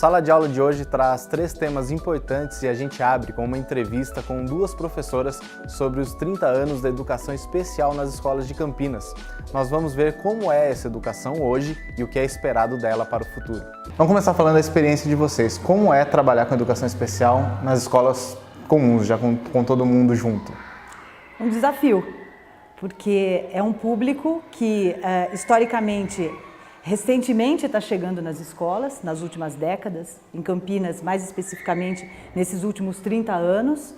Sala de aula de hoje traz 3 temas importantes e a gente abre com uma entrevista com 2 professoras sobre os 30 anos da educação especial nas escolas de Campinas. Nós vamos ver como é essa educação hoje e o que é esperado dela para o futuro. Vamos começar falando da experiência de vocês. Como é trabalhar com educação especial nas escolas comuns, já com todo mundo junto? Um desafio, porque é um público que historicamente recentemente está chegando nas escolas, nas últimas décadas, em Campinas, mais especificamente nesses últimos 30 anos.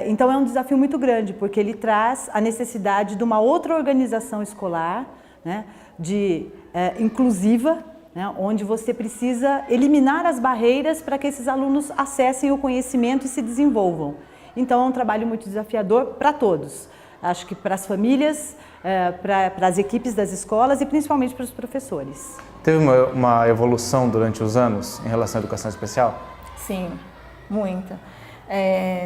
Então é um desafio muito grande, porque ele traz a necessidade de uma outra organização escolar, né, inclusiva, né, onde você precisa eliminar as barreiras para que esses alunos acessem o conhecimento e se desenvolvam. Então é um trabalho muito desafiador para todos. Acho que para as famílias, para as equipes das escolas e principalmente para os professores. Teve uma evolução durante os anos em relação à educação especial? Sim, muita.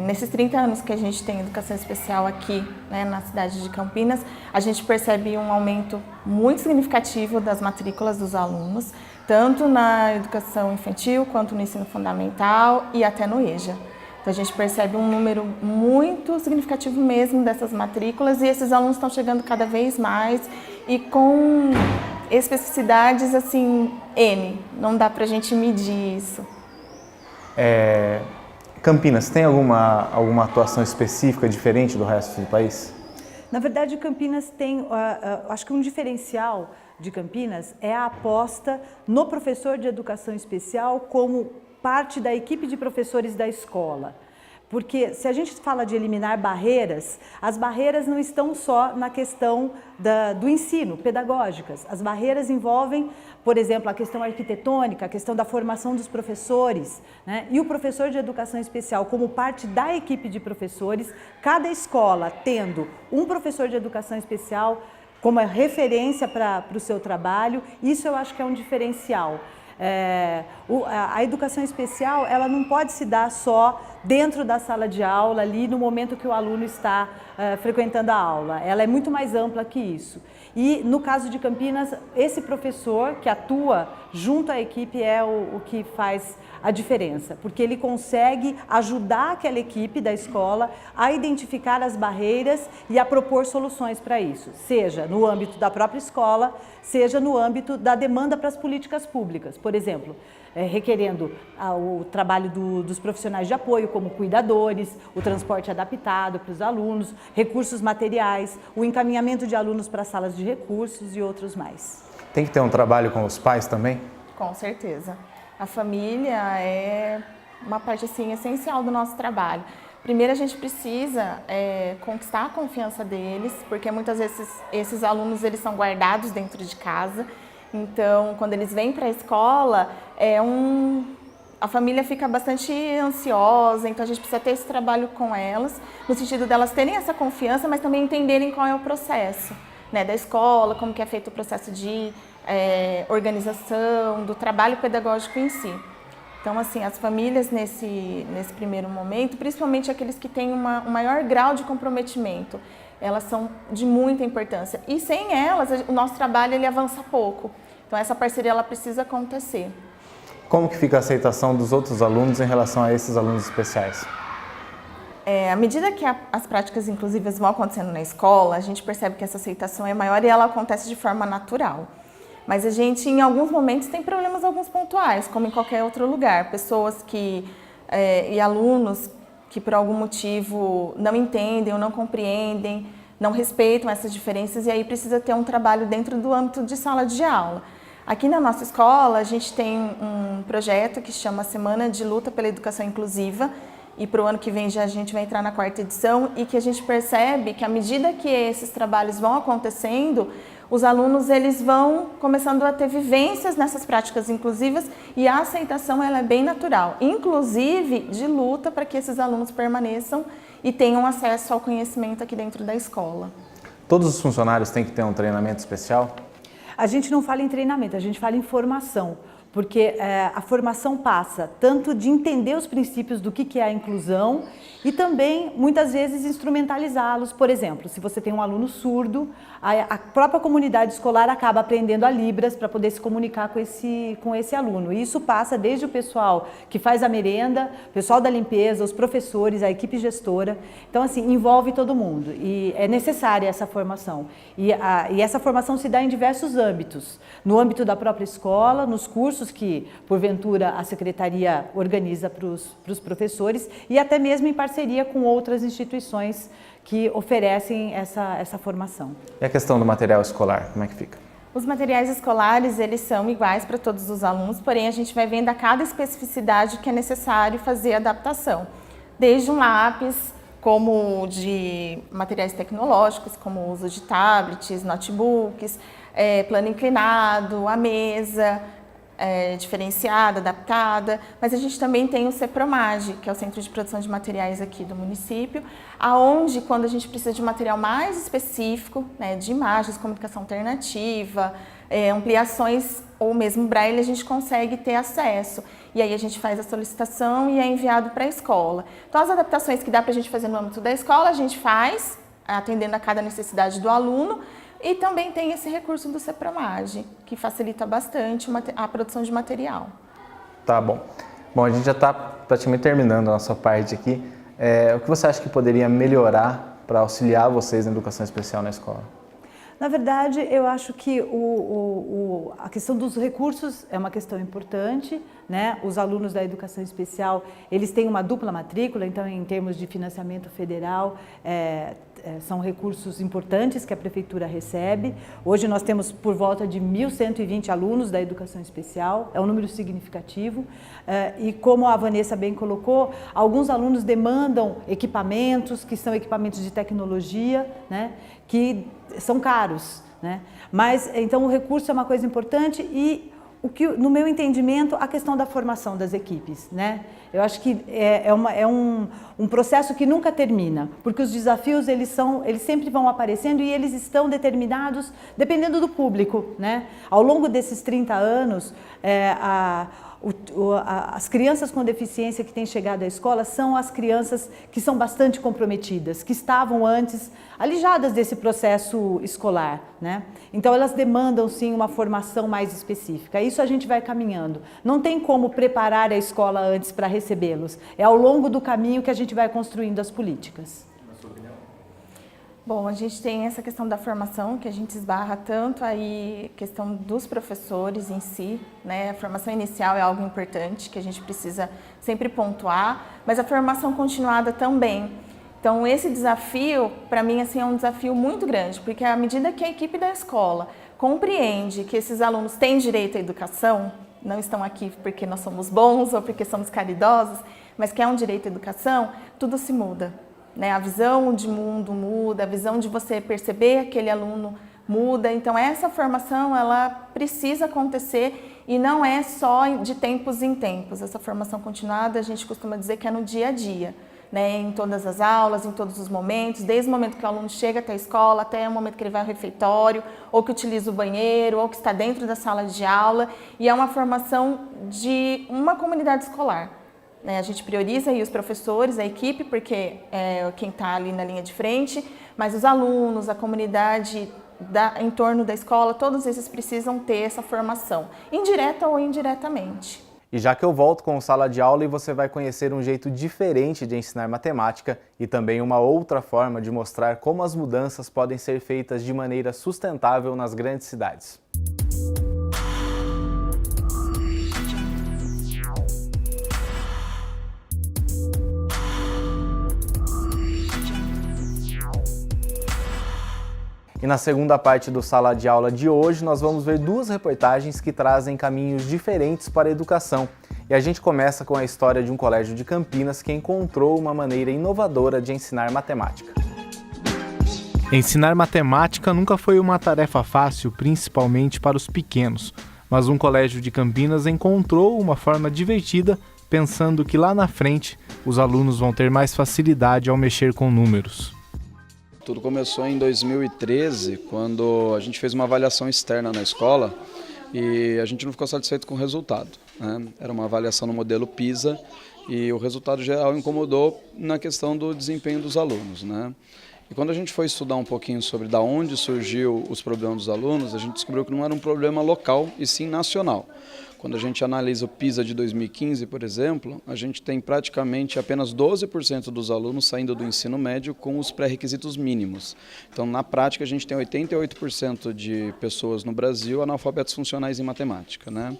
Nesses 30 anos que a gente tem educação especial aqui, né, na cidade de Campinas, a gente percebe um aumento muito significativo das matrículas dos alunos, tanto na educação infantil quanto no ensino fundamental e até no EJA. Então a gente percebe um número muito significativo mesmo dessas matrículas e esses alunos estão chegando cada vez mais e com especificidades assim, N, não dá pra gente medir isso. Campinas, tem alguma atuação específica diferente do resto do país? Na verdade, Campinas tem, acho que um diferencial de Campinas é a aposta no professor de educação especial como parte da equipe de professores da escola. Porque se a gente fala de eliminar barreiras, as barreiras não estão só na questão do ensino, pedagógicas. As barreiras envolvem, por exemplo, a questão arquitetônica, a questão da formação dos professores, né? E o professor de educação especial, como parte da equipe de professores, cada escola tendo um professor de educação especial como referência para o seu trabalho, isso eu acho que é um diferencial. A educação especial, ela não pode se dar só dentro da sala de aula, ali no momento que o aluno está frequentando a aula. Ela é muito mais ampla que isso. E no caso de Campinas, esse professor que atua junto à equipe é o que faz a diferença, porque ele consegue ajudar aquela equipe da escola a identificar as barreiras e a propor soluções para isso, seja no âmbito da própria escola, seja no âmbito da demanda para as políticas públicas, por exemplo, requerendo o trabalho dos profissionais de apoio, como cuidadores, o transporte adaptado para os alunos, recursos materiais, o encaminhamento de alunos para salas de recursos e outros mais. Tem que ter um trabalho com os pais também? Com certeza. A família é uma parte assim, essencial do nosso trabalho. Primeiro a gente precisa conquistar a confiança deles, porque muitas vezes esses alunos eles são guardados dentro de casa. Então, quando eles vêm para a escola, a família fica bastante ansiosa, então a gente precisa ter esse trabalho com elas, no sentido delas terem essa confiança, mas também entenderem qual é o processo, né, da escola, como que é feito o processo de organização, do trabalho pedagógico em si. Então, assim, as famílias nesse primeiro momento, principalmente aqueles que têm um maior grau de comprometimento, elas são de muita importância. E sem elas, o nosso trabalho ele avança pouco. Então, essa parceria ela precisa acontecer. Como que fica a aceitação dos outros alunos em relação a esses alunos especiais? À medida que as práticas inclusivas vão acontecendo na escola, a gente percebe que essa aceitação é maior e ela acontece de forma natural. Mas a gente, em alguns momentos, tem problemas alguns pontuais, como em qualquer outro lugar. Pessoas e alunos que por algum motivo não entendem ou não compreendem, não respeitam essas diferenças e aí precisa ter um trabalho dentro do âmbito de sala de aula. Aqui na nossa escola, a gente tem um projeto que se chama Semana de Luta pela Educação Inclusiva e para o ano que vem já a gente vai entrar na 4ª edição e que a gente percebe que à medida que esses trabalhos vão acontecendo, os alunos eles vão começando a ter vivências nessas práticas inclusivas e a aceitação ela é bem natural, inclusive de luta para que esses alunos permaneçam e tenham acesso ao conhecimento aqui dentro da escola. Todos os funcionários têm que ter um treinamento especial? A gente não fala em treinamento, a gente fala em formação, porque a formação passa tanto de entender os princípios do que é a inclusão e também, muitas vezes, instrumentalizá-los. Por exemplo, se você tem um aluno surdo, a própria comunidade escolar acaba aprendendo a Libras para poder se comunicar com esse aluno. E isso passa desde o pessoal que faz a merenda, o pessoal da limpeza, os professores, a equipe gestora. Então, assim, envolve todo mundo e é necessária essa formação. E essa formação se dá em diversos âmbitos. No âmbito da própria escola, nos cursos que, porventura, a secretaria organiza para os professores e até mesmo em parceria com outras instituições que oferecem essa formação. E a questão do material escolar, como é que fica? Os materiais escolares, eles são iguais para todos os alunos, porém a gente vai vendo a cada especificidade que é necessário fazer adaptação. Desde um lápis, como de materiais tecnológicos, como o uso de tablets, notebooks, plano inclinado, a mesa, diferenciada, adaptada, mas a gente também tem o CEPROMAGE, que é o Centro de Produção de Materiais aqui do município, aonde quando a gente precisa de material mais específico, né, de imagens, comunicação alternativa, ampliações ou mesmo braille, a gente consegue ter acesso. E aí a gente faz a solicitação e é enviado para a escola. Então as adaptações que dá para a gente fazer no âmbito da escola, a gente faz, atendendo a cada necessidade do aluno. E também tem esse recurso do CEPROMAGE, que facilita bastante a produção de material. Tá bom. Bom, a gente já está praticamente terminando a nossa parte aqui. O que você acha que poderia melhorar para auxiliar vocês na educação especial na escola? Na verdade, eu acho que a questão dos recursos é uma questão importante, né? Os alunos da educação especial, eles têm uma dupla matrícula, então em termos de financiamento federal, são recursos importantes que a prefeitura recebe. Hoje nós temos por volta de 1.120 alunos da educação especial, é um número significativo. E como a Vanessa bem colocou, alguns alunos demandam equipamentos, que são equipamentos de tecnologia, né? Que são caros, né? Mas então o recurso é uma coisa importante e no meu entendimento, a questão da formação das equipes, né? Eu acho que é um processo que nunca termina, porque os desafios eles sempre vão aparecendo e eles estão determinados dependendo do público, né? Ao longo desses 30 anos, as crianças com deficiência que têm chegado à escola são as crianças que são bastante comprometidas, que estavam antes alijadas desse processo escolar, né? Então elas demandam sim uma formação mais específica. Isso a gente vai caminhando. Não tem como preparar a escola antes para recebê-los. É ao longo do caminho que a gente vai construindo as políticas. Bom, a gente tem essa questão da formação, que a gente esbarra tanto aí, questão dos professores em si, né? A formação inicial é algo importante, que a gente precisa sempre pontuar, mas a formação continuada também. Então, esse desafio, para mim, assim, é um desafio muito grande, porque à medida que a equipe da escola compreende que esses alunos têm direito à educação, não estão aqui porque nós somos bons ou porque somos caridosos, mas que é um direito à educação, tudo se muda. Né? A visão de mundo muda, a visão de você perceber aquele aluno muda. Então essa formação ela precisa acontecer e não é só de tempos em tempos. Essa formação continuada a gente costuma dizer que é no dia a dia, né? Em todas as aulas, em todos os momentos, desde o momento que o aluno chega até a escola, até o momento que ele vai ao refeitório, ou que utiliza o banheiro, ou que está dentro da sala de aula. E é uma formação de uma comunidade escolar. A gente prioriza aí os professores, a equipe, porque é quem está ali na linha de frente, mas os alunos, a comunidade em torno da escola, todos esses precisam ter essa formação, indireta ou indiretamente. E já que eu volto com sala de aula e você vai conhecer um jeito diferente de ensinar matemática e também uma outra forma de mostrar como as mudanças podem ser feitas de maneira sustentável nas grandes cidades. E na segunda parte do Sala de Aula de hoje, nós vamos ver duas reportagens que trazem caminhos diferentes para a educação. E a gente começa com a história de um colégio de Campinas que encontrou uma maneira inovadora de ensinar matemática. Ensinar matemática nunca foi uma tarefa fácil, principalmente para os pequenos. Mas um colégio de Campinas encontrou uma forma divertida, pensando que lá na frente os alunos vão ter mais facilidade ao mexer com números. Tudo começou em 2013, quando a gente fez uma avaliação externa na escola, e a gente não ficou satisfeito com o resultado, né? Era uma avaliação no modelo PISA e o resultado geral incomodou na questão do desempenho dos alunos, né? E quando a gente foi estudar um pouquinho sobre de onde surgiu os problemas dos alunos, a gente descobriu que não era um problema local e sim nacional. Quando a gente analisa o PISA de 2015, por exemplo, a gente tem praticamente apenas 12% dos alunos saindo do ensino médio com os pré-requisitos mínimos. Então, na prática, a gente tem 88% de pessoas no Brasil analfabetos funcionais em matemática, né?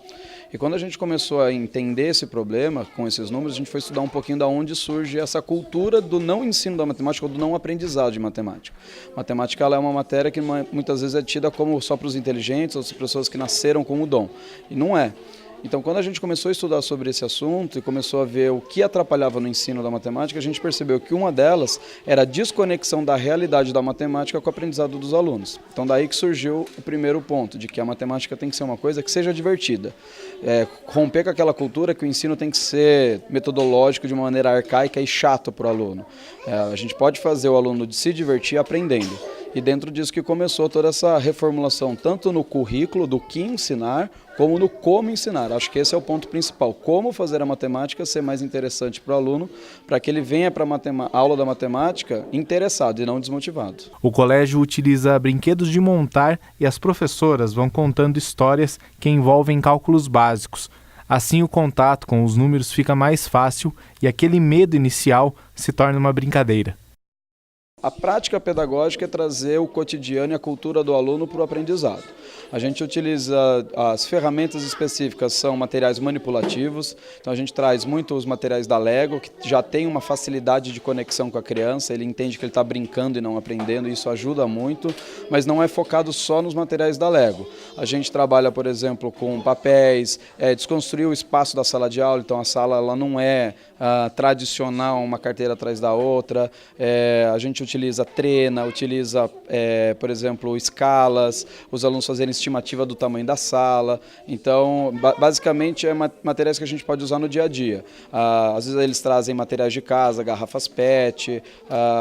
E quando a gente começou a entender esse problema com esses números, a gente foi estudar um pouquinho de onde surge essa cultura do não ensino da matemática ou do não aprendizado de matemática. Matemática ela é uma matéria que muitas vezes é tida como só para os inteligentes ou para as pessoas que nasceram com o dom. E não é. Então, quando a gente começou a estudar sobre esse assunto e começou a ver o que atrapalhava no ensino da matemática, a gente percebeu que uma delas era a desconexão da realidade da matemática com o aprendizado dos alunos. Então, daí que surgiu o primeiro ponto, de que a matemática tem que ser uma coisa que seja divertida. Romper com aquela cultura que o ensino tem que ser metodológico de uma maneira arcaica e chato para o aluno. A gente pode fazer o aluno de se divertir aprendendo. E dentro disso que começou toda essa reformulação, tanto no currículo do que ensinar, como no como ensinar. Acho que esse é o ponto principal, como fazer a matemática ser mais interessante para o aluno, para que ele venha para a aula da matemática interessado e não desmotivado. O colégio utiliza brinquedos de montar e as professoras vão contando histórias que envolvem cálculos básicos. Assim, o contato com os números fica mais fácil e aquele medo inicial se torna uma brincadeira. A prática pedagógica é trazer o cotidiano e a cultura do aluno para o aprendizado. A gente utiliza as ferramentas específicas, são materiais manipulativos, então a gente traz muito os materiais da Lego, que já tem uma facilidade de conexão com a criança, ele entende que ele está brincando e não aprendendo, e isso ajuda muito, mas não é focado só nos materiais da Lego. A gente trabalha, por exemplo, com papéis, desconstruir o espaço da sala de aula, então a sala ela não é tradicional, uma carteira atrás da outra, a gente utiliza trena, utiliza, por exemplo, escalas, os alunos fazerem estimativa do tamanho da sala. Então, basicamente, é materiais que a gente pode usar no dia a dia. Às vezes eles trazem materiais de casa, garrafas PET,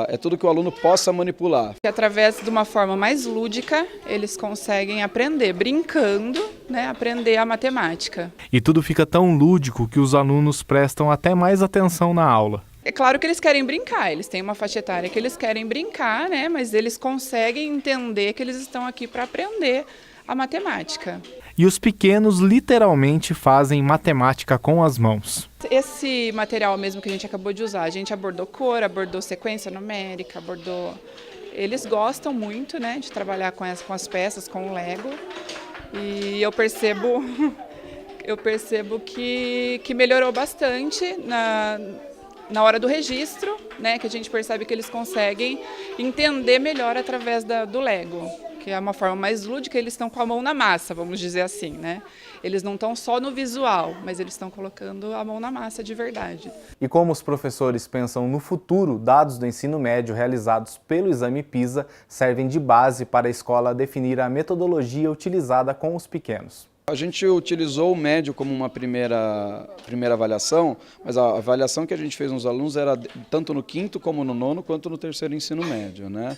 é tudo que o aluno possa manipular. Através de uma forma mais lúdica, eles conseguem aprender, brincando, né, aprender a matemática. E tudo fica tão lúdico que os alunos prestam até mais atenção na aula. É claro que eles querem brincar, eles têm uma faixa etária que eles querem brincar, né, mas eles conseguem entender que eles estão aqui para aprender a matemática. E os pequenos literalmente fazem matemática com as mãos. Esse material mesmo que a gente acabou de usar, a gente abordou cor, abordou sequência numérica, abordou... Eles gostam muito, né, de trabalhar com as peças, com o Lego, e eu percebo que melhorou bastante na hora do registro, né, que a gente percebe que eles conseguem entender melhor através do Lego, que é uma forma mais lúdica, eles estão com a mão na massa, vamos dizer assim, né? Eles não estão só no visual, mas eles estão colocando a mão na massa de verdade. E como os professores pensam no futuro, dados do ensino médio realizados pelo exame PISA servem de base para a escola definir a metodologia utilizada com os pequenos. A gente utilizou o médio como uma primeira avaliação, mas a avaliação que a gente fez nos alunos era tanto no quinto como no nono, quanto no terceiro ensino médio, né?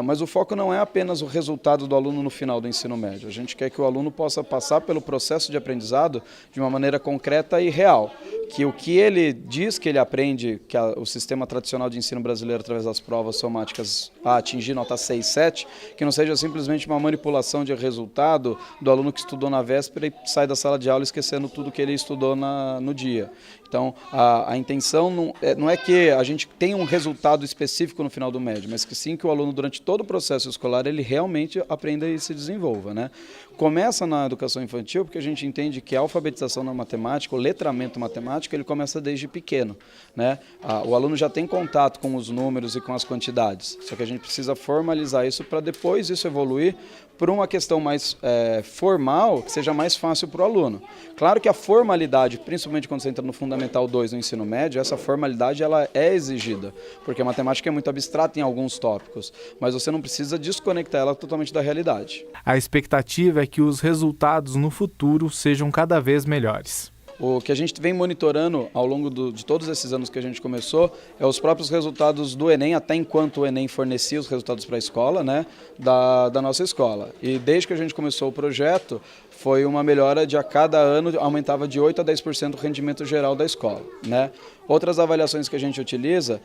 Mas o foco não é apenas o resultado do aluno no final do ensino médio. A gente quer que o aluno possa passar pelo processo de aprendizado de uma maneira concreta e real. Que o que ele diz que ele aprende, que o sistema tradicional de ensino brasileiro através das provas somáticas a atingir nota 6, 7, que não seja simplesmente uma manipulação de resultado do aluno que estudou na véspera e sai da sala de aula esquecendo tudo que ele estudou no dia. Então, a intenção não é que a gente tenha um resultado específico no final do médio, mas que sim que o aluno, durante todo o processo escolar, ele realmente aprenda e se desenvolva, né? Começa na educação infantil porque a gente entende que a alfabetização na matemática, o letramento matemático, ele começa desde pequeno, né? O aluno já tem contato com os números e com as quantidades, só que a gente precisa formalizar isso para depois isso evoluir para uma questão mais formal, que seja mais fácil para o aluno. Claro que a formalidade, principalmente quando você entra no Fundamental 2 no ensino médio, essa formalidade ela é exigida, porque a matemática é muito abstrata em alguns tópicos, mas você não precisa desconectar ela totalmente da realidade. A expectativa é que os resultados no futuro sejam cada vez melhores. O que a gente vem monitorando ao longo de todos esses anos que a gente começou é os próprios resultados do Enem, até enquanto o Enem fornecia os resultados para a escola, né, da nossa escola. E desde que a gente começou o projeto, foi uma melhora de a cada ano, aumentava de 8% a 10% o rendimento geral da escola, né? Outras avaliações que a gente utiliza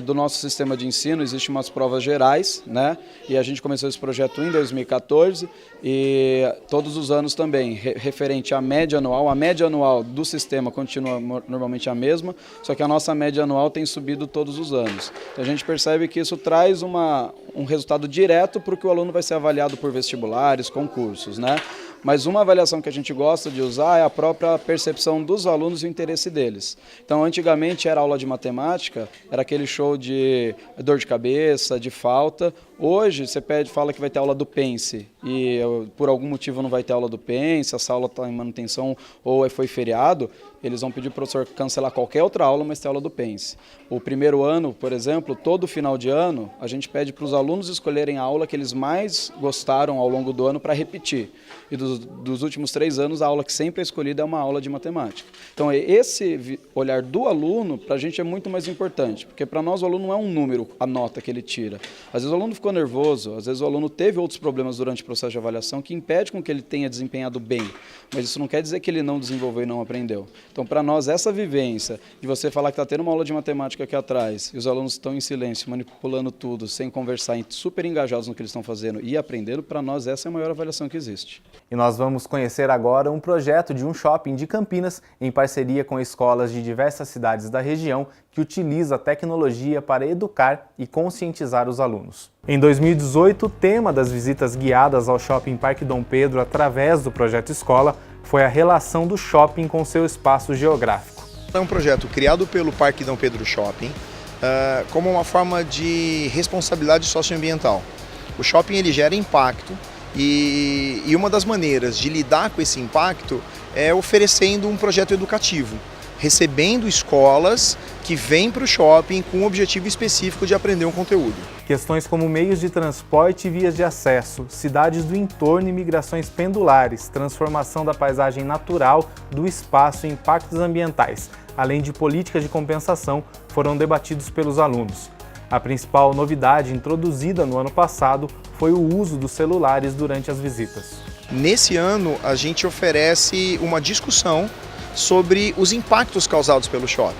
do nosso sistema de ensino, existem umas provas gerais, né? E a gente começou esse projeto em 2014 e todos os anos também, referente à média anual. A média anual do sistema continua normalmente a mesma, só que a nossa média anual tem subido todos os anos. Então a gente percebe que isso traz um resultado direto para o que o aluno vai ser avaliado por vestibulares, concursos, né? Mas uma avaliação que a gente gosta de usar é a própria percepção dos alunos e o interesse deles. Então, antigamente era aula de matemática, era aquele show de dor de cabeça, de falta. Hoje, você fala que vai ter aula do Pense e por algum motivo não vai ter aula do Pense, essa aula está em manutenção ou foi feriado, eles vão pedir para o professor cancelar qualquer outra aula, mas ter aula do Pense. O primeiro ano, por exemplo, todo final de ano, a gente pede para os alunos escolherem a aula que eles mais gostaram ao longo do ano para repetir. E dos últimos 3 anos, a aula que sempre é escolhida é uma aula de matemática. Então, esse olhar do aluno, para a gente, é muito mais importante, porque para nós o aluno não é um número, a nota que ele tira. Às vezes o aluno ficou nervoso, às vezes o aluno teve outros problemas durante o processo de avaliação que impede com que ele tenha desempenhado bem, mas isso não quer dizer que ele não desenvolveu e não aprendeu. Então, para nós, essa vivência de você falar que está tendo uma aula de matemática aqui atrás e os alunos estão em silêncio, manipulando tudo, sem conversar, super engajados no que eles estão fazendo e aprendendo, para nós essa é a maior avaliação que existe. E nós vamos conhecer agora um projeto de um shopping de Campinas, em parceria com escolas de diversas cidades da região, que utiliza a tecnologia para educar e conscientizar os alunos. Em 2018, o tema das visitas guiadas ao Shopping Parque Dom Pedro através do Projeto Escola foi a relação do shopping com seu espaço geográfico. É um projeto criado pelo Parque Dom Pedro Shopping como uma forma de responsabilidade socioambiental. O shopping ele gera impacto e uma das maneiras de lidar com esse impacto é oferecendo um projeto educativo, recebendo escolas que vêm para o shopping com o objetivo específico de aprender um conteúdo. Questões como meios de transporte e vias de acesso, cidades do entorno e migrações pendulares, transformação da paisagem natural, do espaço e impactos ambientais, além de políticas de compensação, foram debatidos pelos alunos. A principal novidade introduzida no ano passado foi o uso dos celulares durante as visitas. Nesse ano, a gente oferece uma discussão sobre os impactos causados pelo shopping.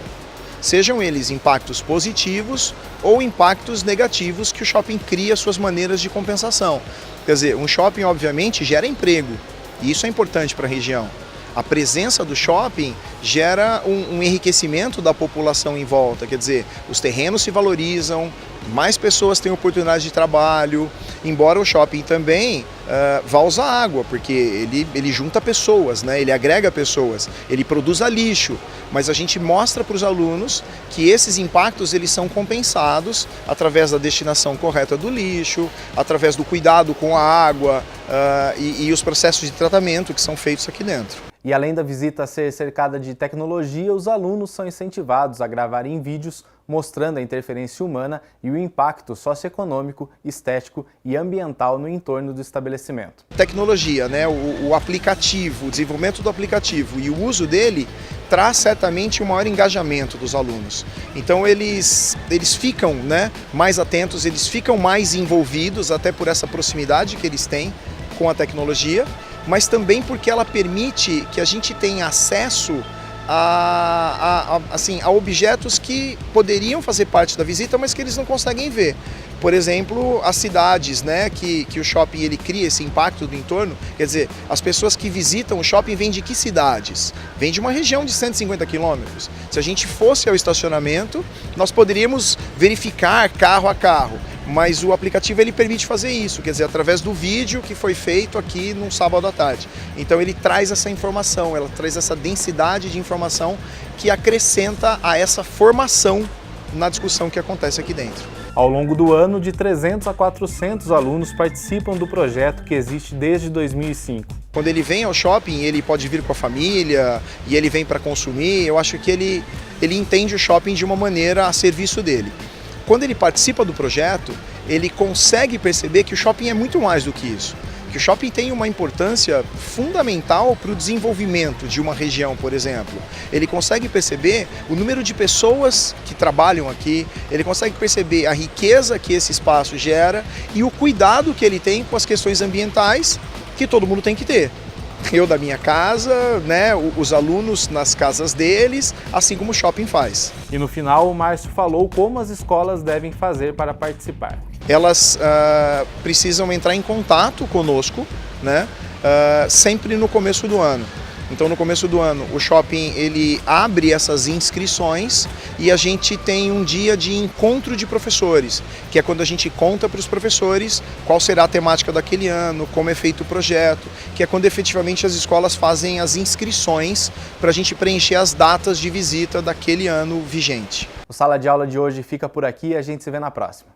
Sejam eles impactos positivos ou impactos negativos que o shopping cria suas maneiras de compensação. Quer dizer, um shopping obviamente gera emprego e isso é importante para a região. A presença do shopping gera um enriquecimento da população em volta, quer dizer, os terrenos se valorizam, mais pessoas têm oportunidade de trabalho, embora o shopping também vá usar água, porque ele junta pessoas, né? Ele agrega pessoas, ele produz lixo, mas a gente mostra para os alunos que esses impactos eles são compensados através da destinação correta do lixo, através do cuidado com a água e os processos de tratamento que são feitos aqui dentro. E além da visita ser cercada de tecnologia, os alunos são incentivados a gravarem vídeos mostrando a interferência humana e o impacto socioeconômico, estético e ambiental no entorno do estabelecimento. Tecnologia, né? O aplicativo, o desenvolvimento do aplicativo e o uso dele traz certamente um maior engajamento dos alunos. Então eles ficam, né, mais atentos, eles ficam mais envolvidos, até por essa proximidade que eles têm com a tecnologia, mas também porque ela permite que a gente tenha acesso a objetos que poderiam fazer parte da visita, mas que eles não conseguem ver. Por exemplo, as cidades, né, que o shopping ele cria esse impacto do entorno, quer dizer, as pessoas que visitam o shopping vêm de que cidades? Vêm de uma região de 150 quilômetros. Se a gente fosse ao estacionamento, nós poderíamos verificar carro a carro. Mas o aplicativo ele permite fazer isso, quer dizer, através do vídeo que foi feito aqui num sábado à tarde. Então ele traz essa informação, ela traz essa densidade de informação que acrescenta a essa formação na discussão que acontece aqui dentro. Ao longo do ano, de 300 a 400 alunos participam do projeto que existe desde 2005. Quando ele vem ao shopping, ele pode vir com a família e ele vem para consumir. Eu acho que ele entende o shopping de uma maneira a serviço dele. Quando ele participa do projeto, ele consegue perceber que o shopping é muito mais do que isso. que o shopping tem uma importância fundamental para o desenvolvimento de uma região, por exemplo. Ele consegue perceber o número de pessoas que trabalham aqui, ele consegue perceber a riqueza que esse espaço gera e o cuidado que ele tem com as questões ambientais que todo mundo tem que ter. Eu da minha casa, né, os alunos nas casas deles, assim como o shopping faz. E no final, o Márcio falou como as escolas devem fazer para participar. Elas precisam entrar em contato conosco, né, sempre no começo do ano. Então, no começo do ano, o shopping ele abre essas inscrições e a gente tem um dia de encontro de professores, que é quando a gente conta para os professores qual será a temática daquele ano, como é feito o projeto, que é quando efetivamente as escolas fazem as inscrições para a gente preencher as datas de visita daquele ano vigente. O Sala de Aula de hoje fica por aqui e a gente se vê na próxima.